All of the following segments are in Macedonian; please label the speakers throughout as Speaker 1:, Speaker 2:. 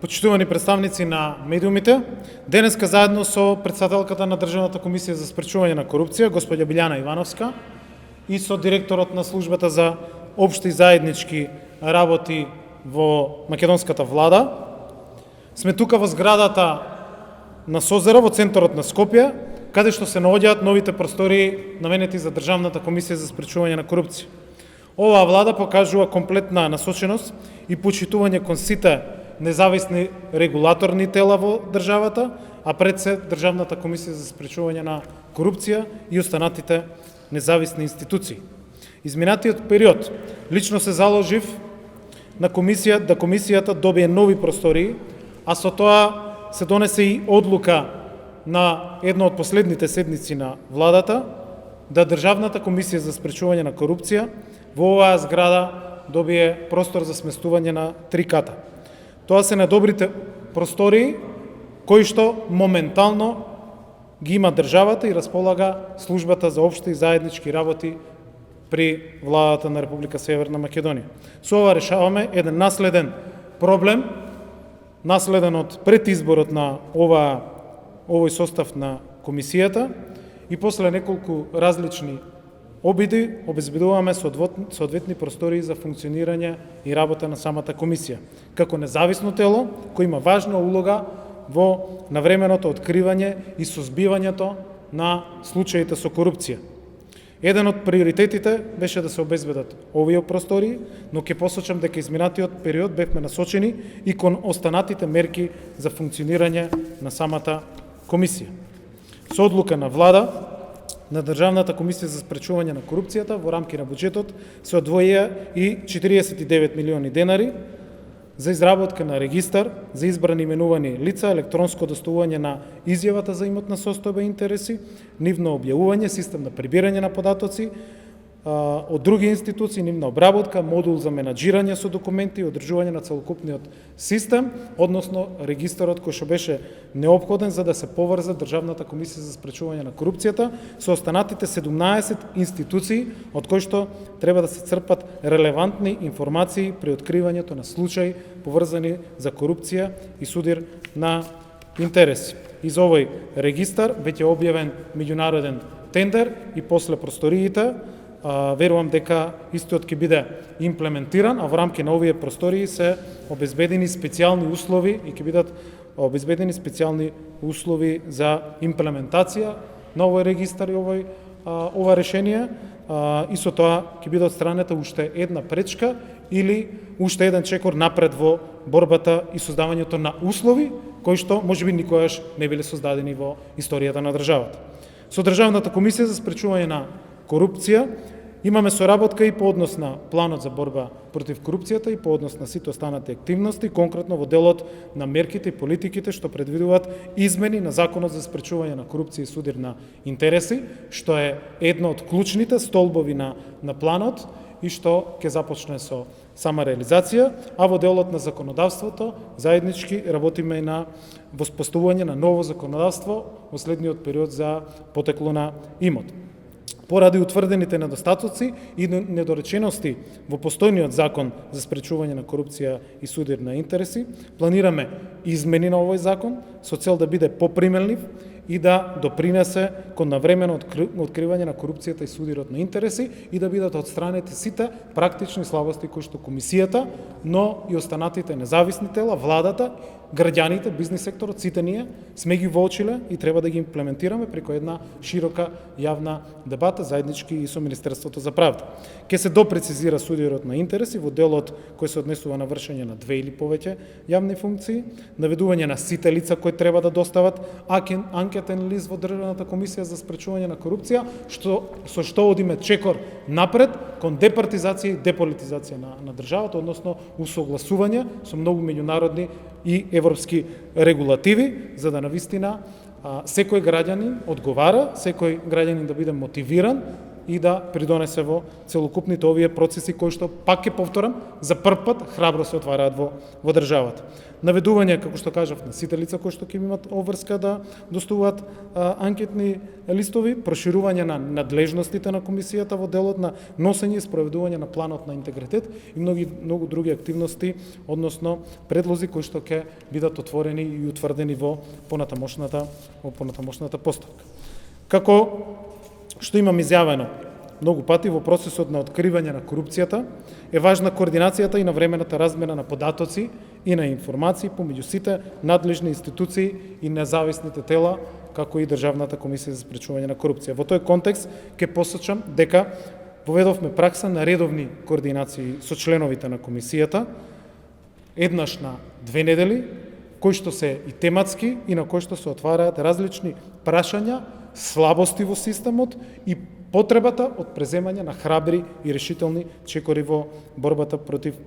Speaker 1: Почитувани представници на медиумите, денеска заедно со председателката на Државната комисија за спречување на корупција, господја Билјана Ивановска, и со директорот на службата за општи заеднички работи во македонската влада, сме тука во зградата на Созера во центарот на Скопје, каде што се наоѓаат новите простории наменети за Државната комисија за спречување на корупција. Оваа влада покажува комплетна насоченост и почитување кон сите независни регулаторни тела во државата, а пред се Државната комисија за спречување на корупција и останатите независни институции. Изминатиот период лично се заложив на комисијата добие нови простории, а со тоа се донесе и одлука на една од последните седници на владата да Државната комисија за спречување на корупција во оваа зграда добие простор за сместување на 3 ката. Тоа се најдобрите простории кои што моментално ги има државата и располага службата за општи и заеднички работи при владата на Република Северна Македонија. Со ова решаваме еден наследен проблем, наследен од предизборот на овој состав на комисијата, и после неколку различни обиди обезбедуваме соодветни простории за функционирање и работа на самата комисија, како независно тело кој има важна улога во навременото откривање и сузбивањето на случаите со корупција. Еден од приоритетите беше да се обезбедат овие простории, но ќе посочам дека изминатиот период бевме насочени и кон останатите мерки за функционирање на самата комисија. Со одлука на влада на Државната комисија за спречување на корупцијата во рамки на буџетот се одвоија и 49 милиони денари за изработка на регистар за избрани именувани лица, електронско доставување на изјавата за имотна состојба и интереси, нивно објавување, систем на прибирање на податоци од други институции, нивна обработка, модул за менаџирање со документи и одржување на целокупниот систем, односно регистарот кој што беше неопходен за да се поврзе Државната комисија за спречување на корупцијата со останатите 17 институции од кои што треба да се црпат релевантни информации при откривањето на случаи поврзани за корупција и судир на интереси. Из овој регистар веќе објавен меѓународен тендер и после просториите верувам дека истиот ќе биде имплементиран, а во рамки на овие простории се обезбедени специјални услови и ќе бидат обезбедени специјални услови за имплементација на овој регистар и ова решение, и со тоа ќе биде отстранета уште една пречка или уште еден чекор напред во борбата и создавањето на услови кои што можеби никогаш не биле создадени во историјата на државата. Со Државната комисија за спречување на корупција имаме соработка и по однос на планот за борба против корупцијата и по однос на сите останати активности, конкретно во делот на мерките и политиките што предвидуваат измени на Законот за спречување на корупција и судир на интереси, што е едно од клучните столбови на планот и што ќе започне со сама реализација, а во делот на законодавството заеднички работиме и на воспоставување на ново законодавство во следниот период за потекло на имот. Поради утврдените недостатоци и недоречености во постојниот закон за спречување на корупција и судир на интереси, планираме измени на овој закон со цел да биде попримелнив и да допринесе кон навремено откривање на корупцијата и судирот на интереси и да бидат отстранети сите практични слабости кои што комисијата, но и останатите независни тела, владата, граѓаните, бизнис секторот, сите ние сме ги воочиле и треба да ги имплементираме преку една широка јавна дебата заеднички и со Министерството за правда. Ке се допрецизира судирот на интереси во делот кој се однесува на вршење на 2 или повеќе јавни функции, наведување на сите лица кои треба да достават анкетен лист во Државната комисија за спречување на корупција, со што одиме чекор напред кон департизација и деполитизација на државата, односно усогласување со многу меѓународни и европски регулативи, за да навистина секој граѓанин одговара, секој граѓанин да биде мотивиран и да придонесе во целокупните овие процеси кои што, пак ќе повторам, за прв пат храбро се отвараат во државата. Наведување, како што кажав, на сите лица кои што ќе имат обврска да достуваат анкетни листови, проширување на надлежностите на комисијата во делот на носење и спроведување на планот на интегритет и многу други активности, односно предлози кои што ќе бидат отворени и утврдени во понатамошната постапка. Како што имам изјавено многу пати, во процесот на откривање на корупцијата е важна координацијата и навремената размена на податоци и на информации помеѓу сите надлежни институции и независните тела, како и Државната комисија за спречување на корупција. Во тој контекст ќе посочам дека поведовме пракса на редовни координации со членовите на комисијата, еднаш на 2 недели, кои што се и тематски и на кои што се отвараат различни прашања, слабости во системот и потребата од преземање на храбри и решителни чекори во борбата против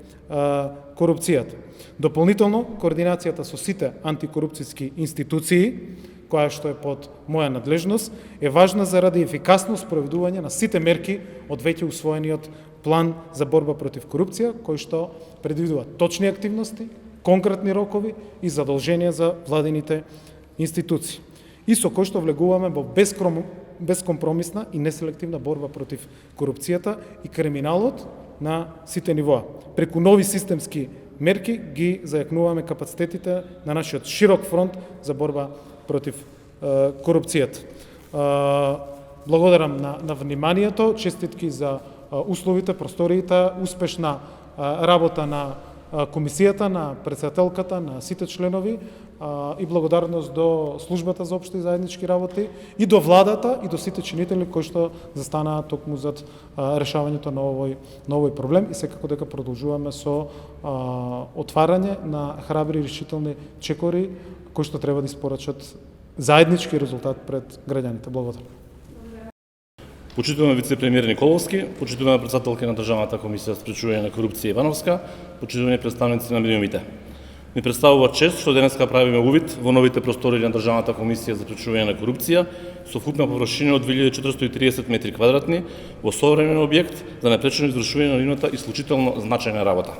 Speaker 1: корупцијата. Дополнително, координацијата со сите антикорупцијски институции, која што е под моја надлежност, е важна заради ефикасно спроведување на сите мерки од веќе усвоениот план за борба против корупција, кој што предвидува точни активности, конкретни рокови и задолженија за владините институции. И со кој што влегуваме во безкомпромисна и неселективна борба против корупцијата и криминалот на сите нивоа. Преку нови системски мерки ги зајакнуваме капацитетите на нашиот широк фронт за борба против корупцијата. Благодарам на вниманието, честитки за условите, просториите, успешна работа на комисијата, на председателката, на сите членови и благодарност до службата за општи и заеднички работи и до владата и до сите чинители кои што застанаа токму зад решавањето на овој проблем и секако дека продолжуваме со отварање на храбри и решителни чекори кои што треба да испорачат заеднички резултат пред граѓаните. Благодарам.
Speaker 2: Почитуваме вице-премиер Николовски, почитуваме председателка на Државната комисија за спречување на корупција Ивановска, почитуваме представници на медиумите. Ми представува чест што денеска правиме увид во новите простори на Државната комисија за спречување на корупција со вкупна површина од 2430 метри квадратни во современ објект за непречено извршување на нивната исклучително значајна работа.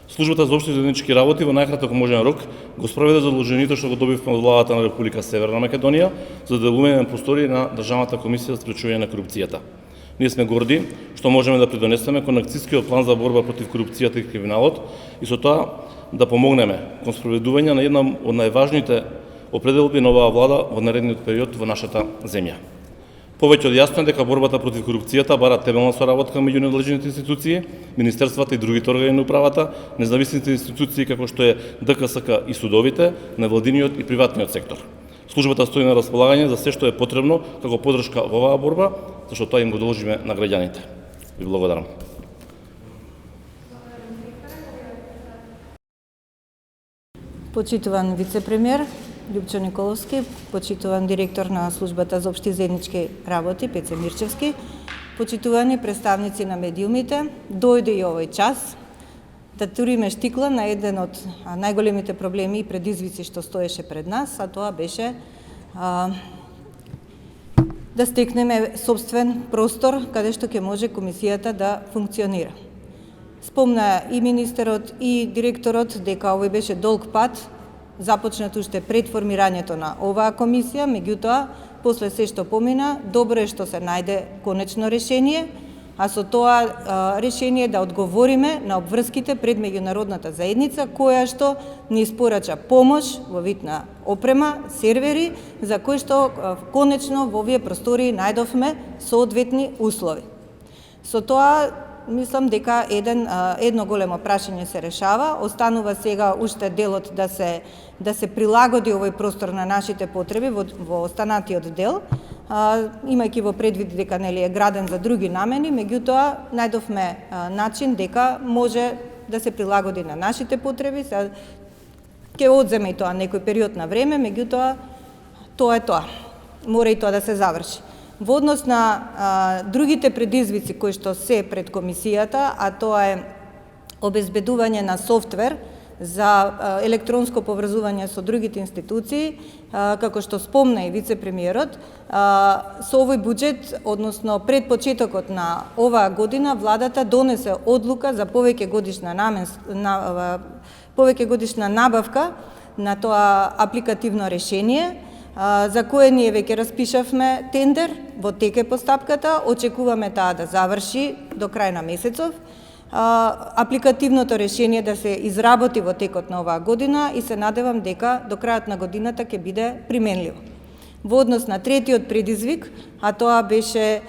Speaker 2: Службата за општи заеднички работи во најкраток можен рок го спроведе задолжението што го добивме од владата на Република Северна Македонија за делување на простори на Државната комисија за спречување на корупцијата. Ние сме горди што можеме да придонесеме кон акцијскиот план за борба против корупцијата и криминалот и со тоа да помогнеме кон спроведување на една од најважните определби на оваа влада во наредниот период во нашата земја. Повеќе од јасно е дека борбата против корупцијата бара темелна соработка меѓу надлежните институции, министерствата и другите органи на управата, независните институции како што е ДКСК и судовите, невладиниот и приватниот сектор. Службата стои на располагање за се што е потребно како поддршка во оваа борба, зашто тоа им го должиме на граѓаните. Ви благодарам.
Speaker 3: Почитуван вице-премиер Љупчо Николовски, почитуван директор на службата за општи заеднички работи Пеце Мирчевски, почитувани представници на медиумите, дојде и овој час да туриме штикла на еден од најголемите проблеми и предизвици што стоеше пред нас, а тоа беше да стекнеме собствен простор каде што ќе може комисијата да функционира. Спомна и министерот и директорот дека овој беше долг пат, започнат уште пред формирањето на оваа комисија, меѓутоа, после се што помина, добро е што се најде конечно решение, а со тоа решение да одговориме на обврските пред меѓународната заедница, која што ни испорача помош во вид на опрема, сервери, за кои што конечно во овие простори најдовме соодветни услови. Со тоа, мислам дека едно големо прашање се решава, останува сега уште делот да се прилагоди овој простор на нашите потреби во останатиот дел, имајќи во предвид дека нели е граден за други намени, меѓутоа најдовме начин дека може да се прилагоди на нашите потреби. Ќе одземе и тоа некој период на време, меѓутоа тоа е тоа. Мора и тоа да се заврши. Во однос на другите предизвици кои што се пред комисијата, а тоа е обезбедување на софтвер за електронско поврзување со другите институции, како што спомна и вице-премиерот, со овој буџет, односно пред почетокот на оваа година, владата донесе одлука за повеќегодишна набавка на тоа апликативно решение, за кое ние веќе распишавме тендер, во тек е постапката, очекуваме таа да заврши до крај на месецов. Апликативното решение да се изработи во текот на оваа година и се надевам дека до крајот на годината ќе биде применливо. Во однос на третиот предизвик, а тоа беше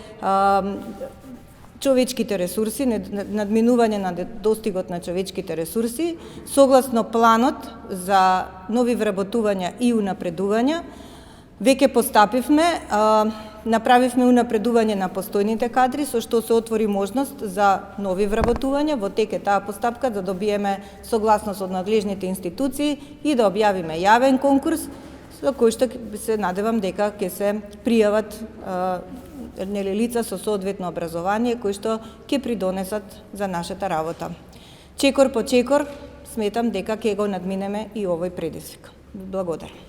Speaker 3: човечките ресурси, надминување на достигот на човечките ресурси, согласно планот за нови вработувања и унапредувања, веќе постапивме, направивме унапредување на постојните кадри, со што се отвори можност за нови вработувања. Во тек е таа постапка да добиеме согласност од надлежните институции и да објавиме јавен конкурс, за кој што се надевам дека ќе се пријават лица со соодветно образование кои што ќе придонесат за нашата работа. Чекор по чекор сметам дека ќе го надминеме и овој предизвик. Благодарам.